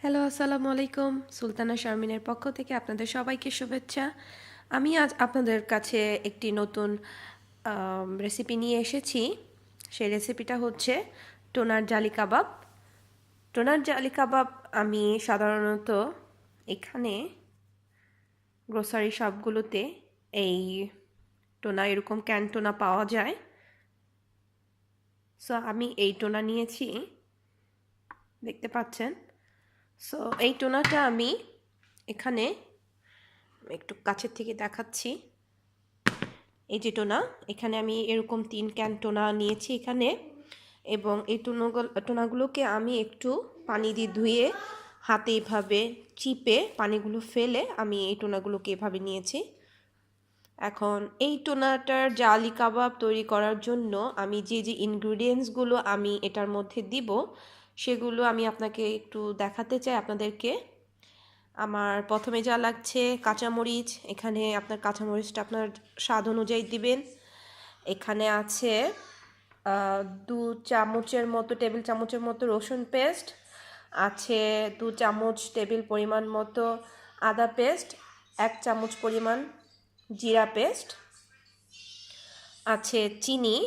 Hello, আসসালামু আলাইকুম। সুলতানা শারমিনের পক্ষ থেকে আপনাদের সবাইকে শুভেচ্ছা। আমি আজ আপনাদের কাছে একটি নতুন রেসিপি নিয়ে এসেছি। সেই রেসিপিটা হচ্ছে টোনার জালি কাবাব। টোনার জালি কাবাব আমি সাধারণত এখানে গ্রোসারি শপগুলোতে এই টোনা এরকম ক্যান টোনা পাওয়া যায়। সো আমি এই টোনা নিয়েছি, দেখতে পাচ্ছেন। সো এই টোনাটা আমি এখানে একটু কাছের থেকে দেখাচ্ছি। এই যে টোনা, এখানে আমি এরকম 3 ক্যান টোনা নিয়েছি এখানে, এবং এই টোনাগুলোকে আমি একটু পানি দিয়ে ধুয়ে হাতে এভাবে চিপে পানিগুলো ফেলে আমি এই টোনাগুলোকে এভাবে নিয়েছি। এখন এই টোনাটার জালি কাবাব তৈরি করার জন্য আমি যে ইনগ্রিডিয়েন্টসগুলো আমি এটার মধ্যে দিব সেগুলো আমি আপনাকে একটু দেখাতে চাই আপনাদেরকে। আমার প্রথমে যা লাগছে কাঁচামরিচ, এখানে আপনার কাঁচামরিচটা আপনার স্বাদ অনুযায়ী দিবেন। এখানে আছে 2 চামচের মতো, টেবিল চামচের মতো রসুন পেস্ট আছে, 2 চামচ টেবিল পরিমাণ মতো আদা পেস্ট, 1 চামচ পরিমাণ জিরা পেস্ট আছে। চিনি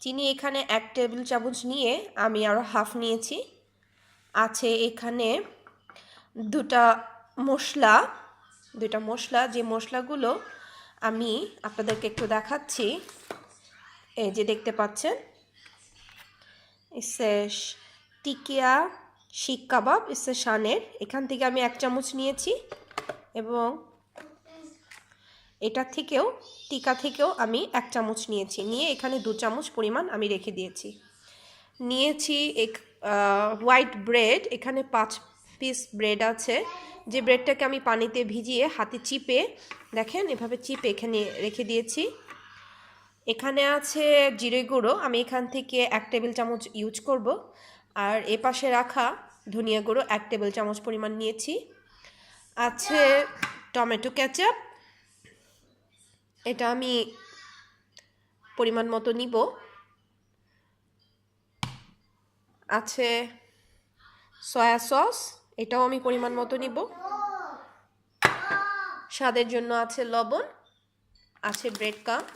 চিনি এখানে 1 টেবিল চামচ নিয়ে আমি আরও হাফ নিয়েছি। আছে এখানে দুটা মশলা, যে মশলাগুলো আমি আপনাদেরকে একটু দেখাচ্ছি। এই যে দেখতে পাচ্ছেন, ইসে টিকিয়া শিক কাবাব, ইসে শানের, এখান থেকে আমি 1 চামচ নিয়েছি, এবং এটা থেকেও টিকা থেকেও আমি 1 চামচ নিয়েছি, নিয়ে এখানে 2 চামচ পরিমাণ আমি রেখে দিয়েছি। নিয়েছি হোয়াইট ব্রেড, এখানে 5 পিস ব্রেড আছে, যে ব্রেডটাকে আমি পানিতে ভিজিয়ে হাতে চিপে, দেখেন এভাবে চিপে এখানে রেখে দিয়েছি। এখানে আছে জিরে গুঁড়ো, আমি এখান থেকে 1 টেবিল চামচ ইউজ করব, আর এ পাশে রাখা ধনিয়া গুঁড়ো 1 টেবিল চামচ পরিমাণ নিয়েছি। আছে টমেটো কেচাপ, এটা আমি পরিমাণ মতো নিব। আছে সয়া সস, এটাও আমি পরিমাণ মতো নিব। স্বাদের জন্য আছে লবণ, আছে ব্রেড ক্রাম্ব।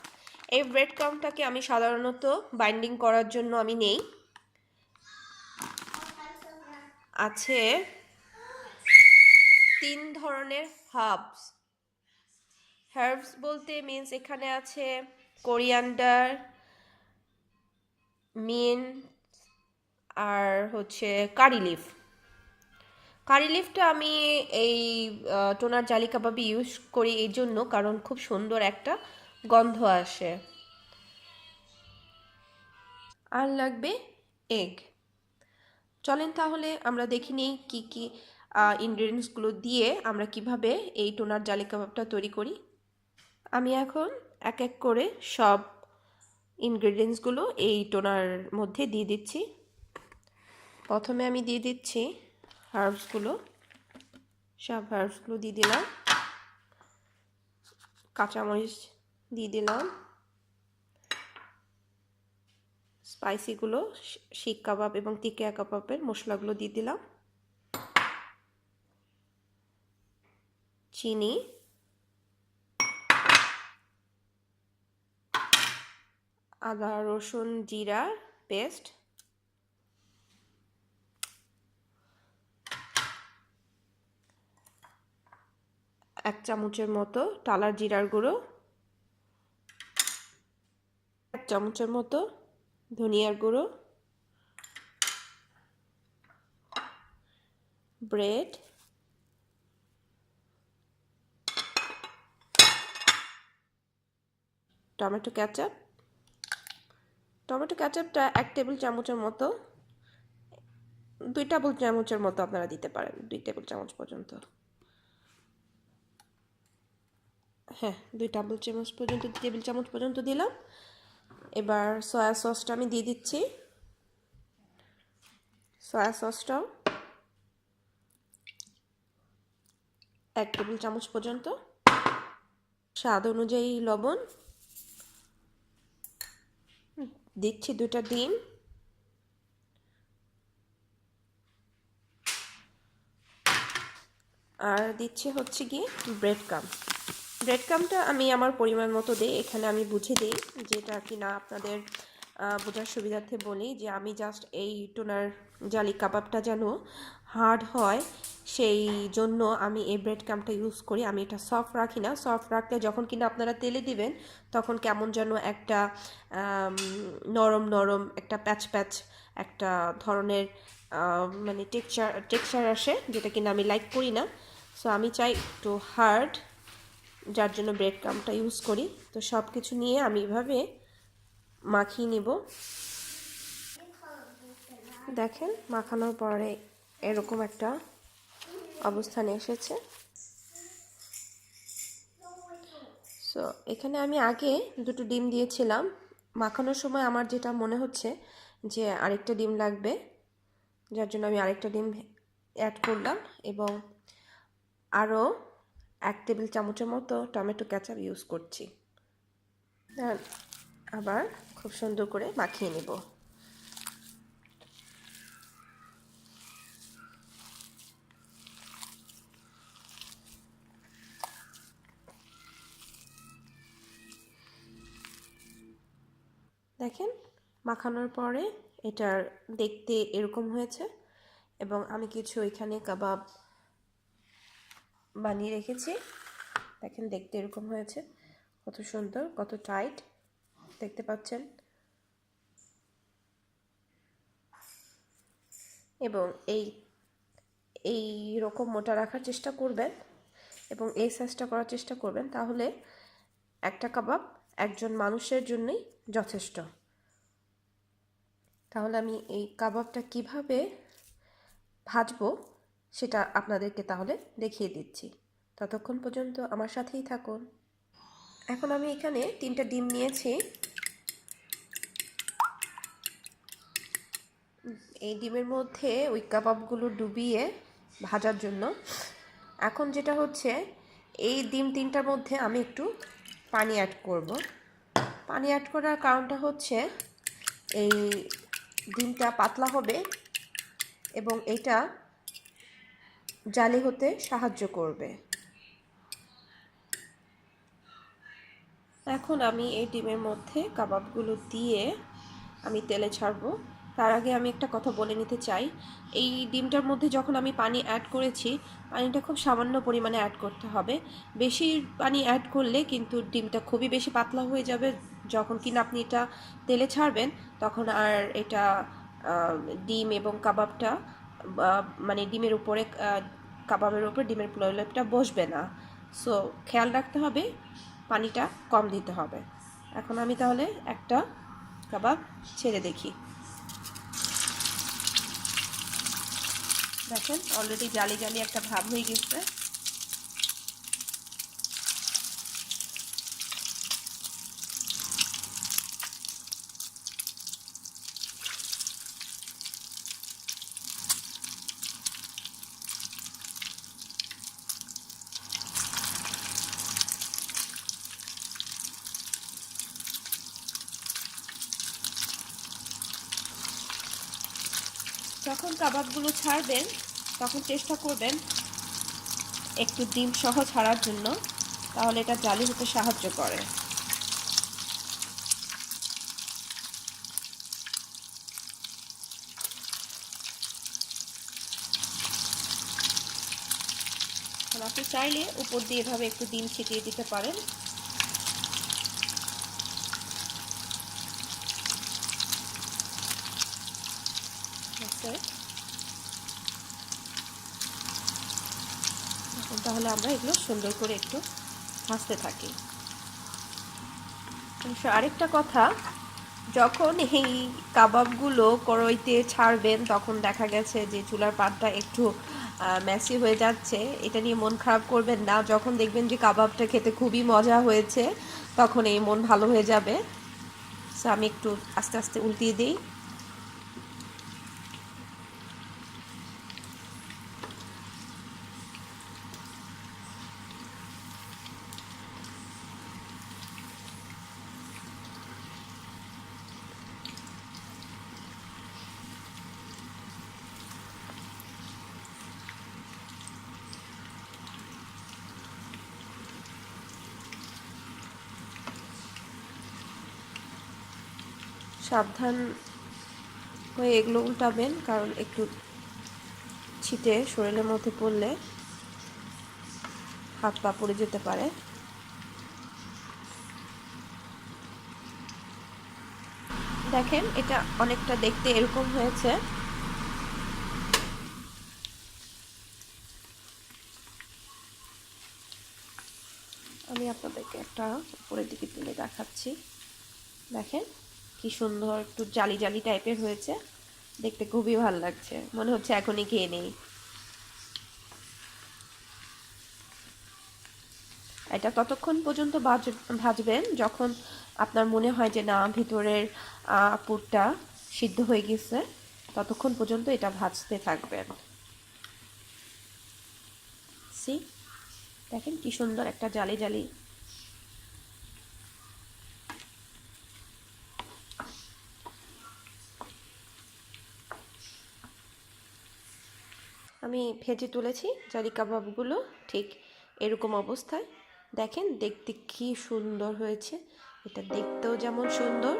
এই ব্রেড ক্রাম্বটাকে আমি সাধারণত বাইন্ডিং করার জন্য আমি নেই। আছে 3 ধরনের হার্বস বলতে মিন্স এখানে আছে কোরিয়ান্ডার, মিন্ট, আর হচ্ছে কারি লিফটা আমি এই টোনার জালি কাবাবে ইউজ করি এই জন্য, কারণ খুব সুন্দর একটা গন্ধ আসে। আর লাগবে এগ। চলেন তাহলে আমরা দেখি নিই কী কী ইনগ্রিডিয়েন্টসগুলো দিয়ে আমরা কিভাবে এই টোনার জালি কাবাবটা তৈরি করি। আমি এখন এক এক করে সব ইনগ্রিডিয়েন্টসগুলো এই টোনার মধ্যে দিয়ে দিচ্ছি। প্রথমে আমি দিয়ে দিচ্ছি হার্বসগুলো, সব হার্বসগুলো দিয়ে দিলাম। কাঁচামরিচ দিয়ে দিলাম, স্পাইসিগুলো, শিক কাবাব এবং টিকিয়া কাবাবের মশলাগুলো দিয়ে দিলাম, চিনি, আদা রসুন জিরা পেস্ট, 1 চামচের মতো টালার জিরার গুঁড়ো, 1 চামচের মতো ধনিয়ার গুঁড়ো, ব্রেড, টমেটো ক্যাচাপটা 1 টেবিল চামচের মতো, 2 টেবিল চামচের মতো আপনারা দিতে পারেন, 2 টেবিল চামচ পর্যন্ত। হ্যাঁ, 2 টেবিল চামচ পর্যন্ত দিলাম। এবার সয়া সসটা আমি দিয়ে দিচ্ছি। সয়া সসটাও 1 টেবিল চামচ পর্যন্ত। স্বাদ অনুযায়ী লবণ দিচ্ছি, 2টা ডিম, আর দিচ্ছি হচ্ছে গিয়ে ব্রেড ক্রাম। ব্রেড ক্রামটা আমি আমার পরিমাণ মতো দিই, এখানে আমি বুঝে দিই, যেটা কি না আপনাদের বোঝার সুবিধার্থে বলি যে আমি জাস্ট এই টুনার জালি কাবাবটা যেন হার্ড হয় সেই জন্য আমি এই ব্রেড ক্রামটা ইউজ করি। আমি এটা সফট রাখি না, সফট রাখলে যখন কিনা আপনারা তেলে দিবেন তখন কেমন যেন একটা নরম নরম একটা প্যাচ প্যাচ একটা ধরনের মানে টেক্সচার আসে, যেটা কিনা আমি লাইক করি না। সো আমি চাই একটু হার্ড, যার জন্য ব্রেড ক্রামটা ইউজ করি। তো সব কিছু নিয়ে আমি এভাবে মাখিয়ে নিব। দেখেন মাখানোর পরে এরকম একটা অবস্থানে এসেছে। সো এখানে আমি আগে দুটো ডিম দিয়েছিলাম, মাখানোর সময় আমার যেটা মনে হচ্ছে যে আরেকটা ডিম লাগবে, যার জন্য আমি আরেকটা ডিম অ্যাড করলাম এবং আরও 1 টেবিল চামচের মতো টমেটো কেচাপ ইউজ করছি। আবার খুব সুন্দর করে মাখিয়ে নেব। দেখেন মাখানোর পরে এটার দেখতে এরকম হয়েছে এবং আমি কিছু এখানে কাবাব বানিয়ে রেখেছি। দেখেন দেখতে এরকম হয়েছে, কত সুন্দর, কত টাইট দেখতে পাচ্ছেন। এবং এই রকম মোটা রাখার চেষ্টা করবেন এবং এই সাইজটা করার চেষ্টা করবেন, তাহলে একটা কাবাব একজন মানুষের জন্যই যথেষ্ট। তাহলে আমি এই কাবাবটা কিভাবে ভাজবো সেটা আপনাদেরকে তাহলে দেখিয়ে দিচ্ছি, ততক্ষণ পর্যন্ত আমার সাথেই থাকুন। এখন আমি এখানে 3টা ডিম নিয়েছি। এই ডিমের মধ্যে ওই কাবাবগুলো ডুবিয়ে ভাজার জন্য এখন যেটা হচ্ছে, এই ডিম 3টার মধ্যে আমি একটু পানি অ্যাড করব। পানি অ্যাড করার কারণটা হচ্ছে এই ডিমটা পাতলা হবে এবং এটা জালি হতে সাহায্য করবে। এখন আমি এই ডিমের মধ্যে কাবাবগুলো দিয়ে আমি তেলে ছাড়বো। তার আগে আমি একটা কথা বলে নিতে চাই, এই ডিমটার মধ্যে যখন আমি পানি অ্যাড করেছি, পানিটা খুব সামান্য পরিমাণে অ্যাড করতে হবে। বেশি পানি অ্যাড করলে কিন্তু ডিমটা খুবই বেশি পাতলা হয়ে যাবে। যখন কিনা আপনি এটা তেলে ছাড়বেন তখন আর এটা ডিম এবং কাবাবটা মানে ডিমের উপরে কাবাবের উপরে ডিমের প্রলেপটা বসবে না। সো খেয়াল রাখতে হবে, পানিটা কম দিতে হবে। এখন আমি তাহলে একটা কাবাব ছেড়ে দেখি। দেখেন অলরেডি জালি জালি একটা ভাব হয়ে গেছে। যখন কাবাবগুলো ছাড়বেন তখন চেষ্টা করবেন একটু ডিম সহ ছাড়ার জন্য, তাহলে এটা জালি হতে সাহায্য করে। আপনি চাইলে উপর দিয়ে এভাবে একটু ডিম ছিটিয়ে দিতে পারেন। তাহলে আমরা এগুলো সুন্দর করে একটু ভাজতে থাকি। আরেকটা কথা, যখন এই কাবাবগুলো কড়াইতে ছাড়বেন তখন দেখা গেছে যে চুলার পাটটা একটু মেসি হয়ে যাচ্ছে, এটা নিয়ে মন খারাপ করবেন না। যখন দেখবেন যে কাবাবটা খেতে খুবই মজা হয়েছে তখন এই মন ভালো হয়ে যাবে। সো আমি একটু আস্তে আস্তে উল্টিয়ে দিই। সাবধান হয়ে এগুলো উল্টাবেন, কারণ একটু ছিটে শরীরের মধ্যে পড়লে হাত পা পড়ে যেতে পারে। দেখেন এটা অনেকটা দেখতে এরকম হয়েছে। আমি আপনাদেরকে একটা উপরের দিকে তুলে দেখাচ্ছি। দেখেন কি সুন্দর, একটু জালি জালি টাইপের হয়েছে, দেখতে খুবই ভালো লাগছে, মনে হচ্ছে এখনই খেয়ে নেই। এটা ততক্ষণ পর্যন্ত ভাজবেন যখন আপনার মনে হয় যে না ভিতরের পুরটা সিদ্ধ হয়ে গেছে, ততক্ষণ পর্যন্ত এটা ভাজতে থাকবেন। সি দেখেন কি সুন্দর একটা জালি জালি। আমি ভেজে তুলেছি জালি কাবাবগুলো, ঠিক এরকম অবস্থায়। দেখেন দেখতে কি সুন্দর হয়েছে, এটা দেখতেও যেমন সুন্দর